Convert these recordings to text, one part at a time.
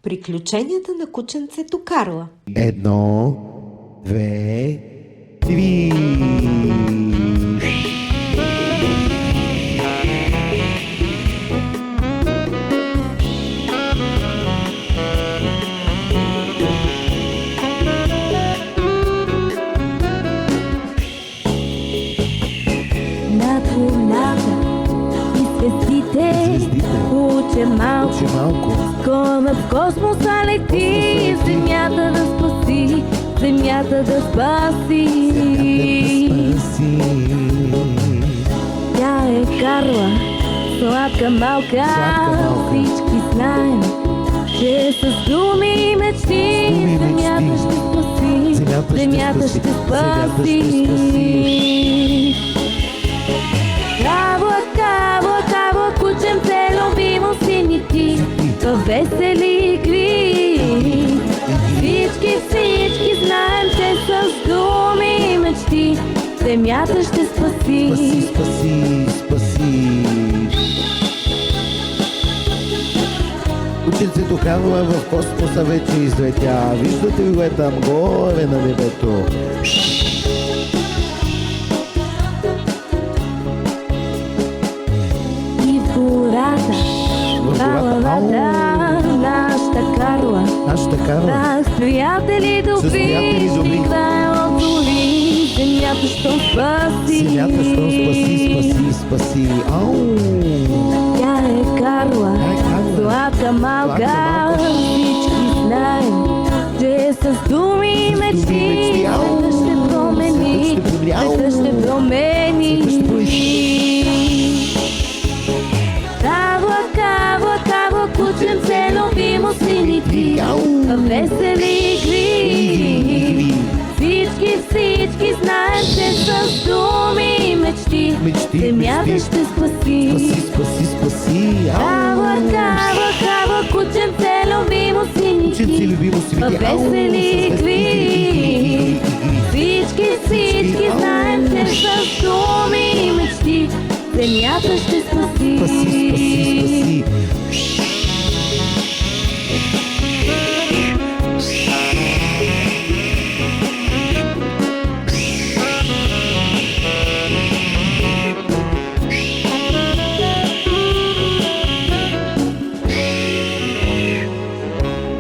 Приключенията на кученцето Карла. 1, 2, 3. Над луната и звездите уче малко. Скоро в космоса лети, земята да спаси, земята да спаси. Тя е Карла, сладка малка, всички знаем, че с думи и мечти земята ще спаси, земята ще спаси. Кабла, кученце, любимо си ти, във весели игри. Всички знаем, че с думи и мечти земята ще спаси. Спаси. Кученцето Карла в космоса вече излетя. Виждате ли го е там горе на небето? И в гората, нашата Карла, с приятели добри, ще играе от дори, земята щом спаси. Ау! Тя е Карла, сладка малка, всички знаем, че с думи и мечти света ще промени, света ще промени. Кабла, кученце, любимо си ти, във весели игри. Всички знаем, че с думи и мечти земята ще спаси. Кабла, кученце, любимо си ти, във весели игри. Всички знаем, че с думи и мечти земята ще спаси.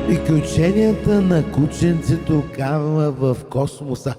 Приключенията на кученцето Карла в космоса.